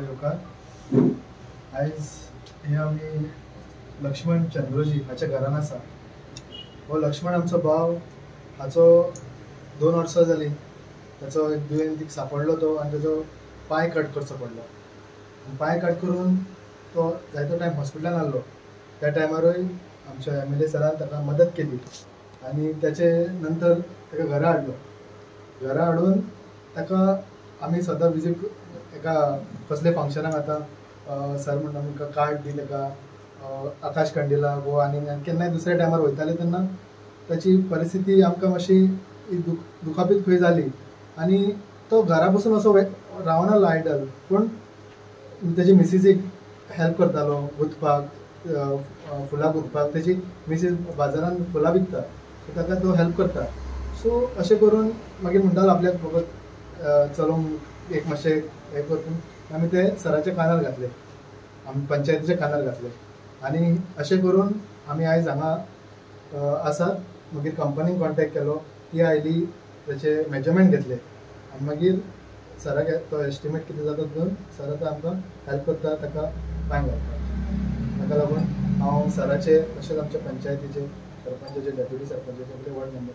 येवकार. आयज हे आमी लक्ष्मण चंद्रोजी हाच्या घरान आसा. हो लक्ष्मण आमचो भाव, हाचो 2 वर्सां जालीं ताचो एक दुयेंतीक सांपडलो तो आनी ताचो पांय कट करचो पडलो. पांय कट करून तो जायतो टायम हॉस्पिटलान आसलो. त्या टायमारूय आमच्या MLA सरान ताका मदत केली आनी त्याचे नंतर ताका घरा हाडलो. घरा हाडून ताका आमी सदां विजीट एका कसले फंक्शनाक आतां सर म्हणटा आमकां कार्ड दी ताका आकाश कंडिला गो आनी केन्नाय दुसऱ्या टायमार वयताले तेन्ना ताची परिस्थिती आमकां मातशी दुखापीत खंय जाली आनी तो घरा बसून असो रावनासलो आयडल, पूण ताची मिसिसीक हेल्प करतालो गुंतपाक, फुलां गुंतपाक. ताची मिसीस बाजारान फुलां विकता सो ताका तो हेल्प करता. सो अशें करून मागीर म्हणटालो आपल्याक फकत चलोवंक एक मातशें हें करतून आमी ते सराच्या कानार घातले, आमी पंचायतीच्या कानार घातले आनी अशें करून आमी आयज हांगा आसात. मागीर कंपनीन कॉन्टेक्ट केलो, ती आयली, ताचे मेजरमेंट घेतले आनी मागीर सराक तो एस्टिमेट कितें जाता तो सर आतां आमकां हेल्प करता ताका पांय घालता. ताका लागून हांव सराचे तशेंच आमच्या पंचायतीचे सरपंचाचे डेप्युटी सरपंचाचे सगळे वॉर्ड मेंबर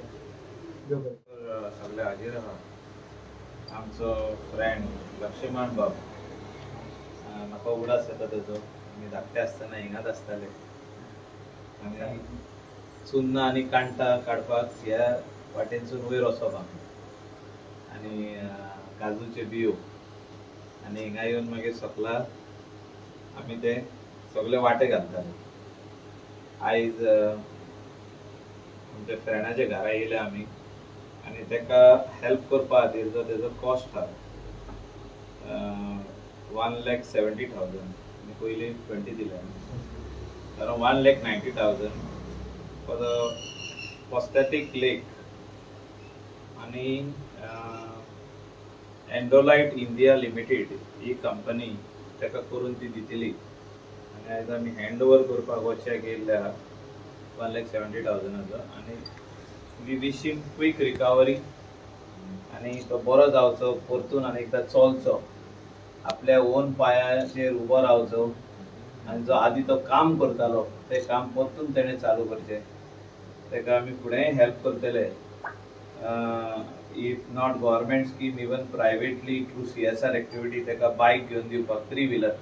देव बरें. सगळे हाजीर आहा. आमचो फ्रेंड लक्ष्मण बाब, म्हाका उगडास येता तेजो. आमी धाकटे आसतना हिंगाच आसताले आनी चुन्न आनी काण्टां काडपाक ह्या वाटेनसून वयर वचप आनी काजूचे बियो आनी हिंगा येवन मागीर सकला आमी ते सगळे वाटे घालताले. आयज आमच्या फ्रेंडाच्या घरा येयले आमी आनी ताका हेल्प करपा खातीर जो तेजो कॉस्ट आहा 1,70,000 आनी पयलीं 20 दिले आमी, 1,90,000 फॉर द prosthetic leg आणि एंडोलाइट इंडिया लिमिटेड ही कंपनी ताका करून ती दितली आनी आयज आमी हँड ओवर करपाक हो चॅक येयल्ले आहा 1,70,000 आनी we wish him quick recovery आनी तो बरो जावचो, परतून आनी एकदां चलचो, आपल्या ओन पांयाचेर उबो रावचो आनी जो आदी तो काम करतालो ते काम परतून तेणें चालू करचें. ताका आमी फुडेंय हेल्प करतले. If not government scheme, even privately through CSR activity ताका बायक घेवन दिवपाक, 3 व्हिलर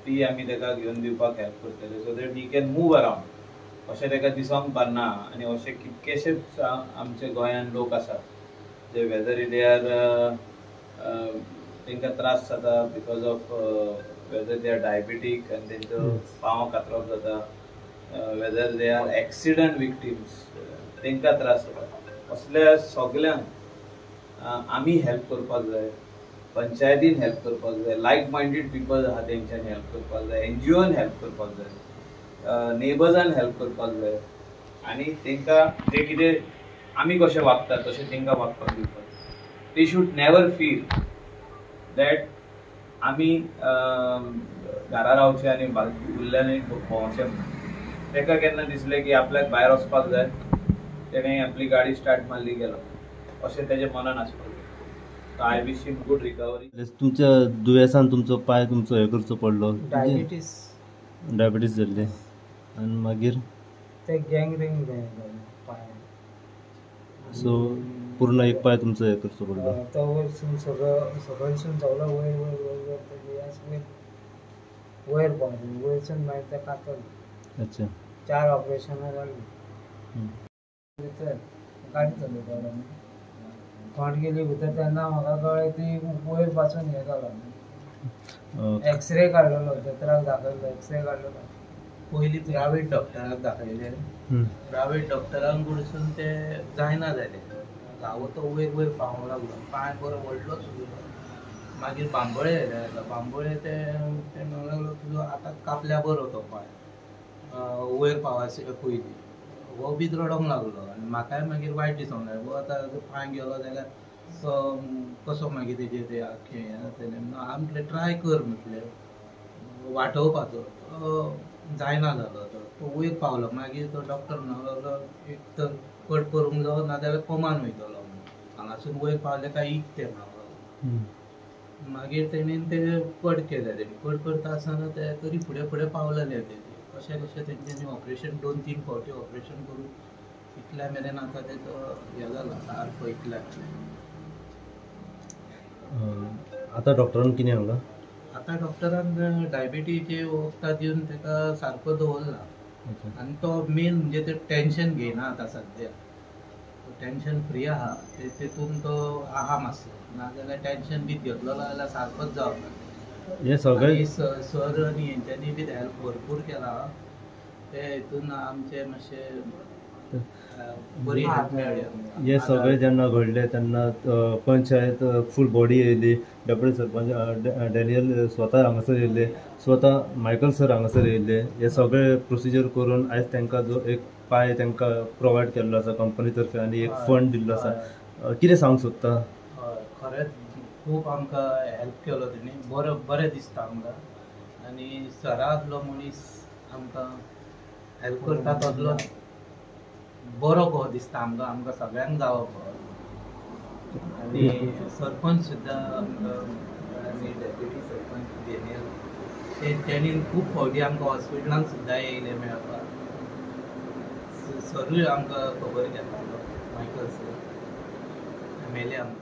ती आमी ताका घेवन दिवपाक हेल्प करतले so that he can move around. अशें ताका दिसोंक पारना आनी अशे कितकेशेच आमचे गोंयान लोक आसात जे वेदर दे आर तांकां त्रास जाता because of whether they are diabetic आनी तेंचो पांव कातरप जाता, whether they are accident victims तांकां त्रास जाता. असल्या सगल्यांक आमी हेल्प करपाक जाय, पंचायतीन हेल्प करपाक जाय, लायक मायंडेड पीपल आहा तेंच्यांनी हेल्प करपाक जाय, NGOन हेल्प करपाक जाय, नेबर्जान हेल्प करपाक जाय आनी तांकां जे कितें आमी कशें वागता तशें तांकां वागपाक दिवपाक. They should never feel that आमी घरा रावचे आनी उरल्यांनी भोंवचें. ताका केन्ना दिसलें की आपल्याक भायर वचपाक जाय, तेणें आपली गाडी स्टार्ट मारली गेलो, अशें तेजे मनान आसपाक जाय. So I wish him good recovery. तुमच्या दुयेंसान तुमचो पांय तुमचो हे करचो पडलो, डायबिटीस जाल्ले आनी मागीर ते गँग्रीन पांय. सो पूर्ण एक पांय तुमचो हे करचो पडलो. तो वयरसून सकयलसून सगळो वयर वयर वयर वयर वयर पावलो, वयरसून मागीर ते कातरलो. अच्छा. 4 ऑपरेशनां जालीं. गाडी चलयतालो फाट गेली भितर तेन्ना म्हाका कळ्ळें ती वयर पासून हें जालो. एक्सरे काडलेलो, दोतोराक दाखयलो, एक्सरे काडलेलो. पयलीं प्रायवेट डॉक्टराक दाखयलें, प्रायवेट डॉक्टरांक कडसून ते जायना जालें. घावो तो वयर वयर पावूंक लागलो, पांय बरो व्हडलो सुद्दां. मागीर बांबोळे येयले, बांबोळे ते म्हणूंक लागलो तुजो आतां कापल्या बरो तो पांय वयर पावचे पयलीं. हो बी रडोंक लागलो आनी म्हाकाय मागीर वायट दिसोंक लागलें. वो आतां पांय गेलो जाल्यार कसो मागीर तेजेर ते आख्खें हें जातलें. हांव म्हटलें ट्राय कर म्हटलें वांटोवपाचो. जायना जालो तो वयर पावलो. मागीर तो डॉक्टर म्हणूंक लागलो एक तर कट करूंक जावो नाजाल्यार कोमान वयतलो. हांगासून वयर पावले काय इकते म्हणूंक लागलो. मागीर तेणीन ते कट केले तेणी कट करता आसतना ते तरी फुडें फुडें पावलेले ते कशें कशें तेंच्यांनी ऑपरेशन 2-3 फावटी ऑपरेशन करून इतल्या मेरेन आतां तेचो हें जाला सारको इतल्या आतां डॉक्टरान कितें सांगलां? आतां डॉक्टरान डायबिटीचे वखदां दिवन ताका सारको दवरला आनी तो मेन म्हणजे ते टेन्शन घेयना आतां सद्या टेन्शन फ्री आहा तेतून तो आहा मातसो नाजाल्यार टेन्शन बी घेतलो जाल्यार सारकोच जावना हे सगळे सर आनी हेंच्यांनी बी हेल्प भरपूर केला ते हितून आमचे मातशे बरी हेल्प मेळ्ळी आमकां. हे सगळे जेन्ना घडले तेन्ना पंचायत फूल बॉडी येयली डेप्युटी सरपंच डेनियल स्वता हांगासर येयले स्वता मायकल सर हांगासर येयले हे सगळे प्रोसिजर करून आयज तांकां जो एक पाय तांकां प्रोवायड केल्लो आसा कंपनी तर्फे आनी एक फंड दिल्लो आसा कितें सांगूंक सोदता? खरेंच खूब आमकां हेल्प केलो तेणी बरें दिसता आमकां आनी सरा आसलो मनीस आमकां हेल्प करता तसलो बरो कहो दिसता आमकां सगळ्यांक जावो कहो आनी सरपंच सुद्दां आमकां आनी डेप्युटी सरपंच डेनियल तेणी खूब फावटी आमकां हॉस्पिटलांत सुद्दां येयले मेळपाक सरूय आमकां खबर घेतालो मायकल सर मेले आमकां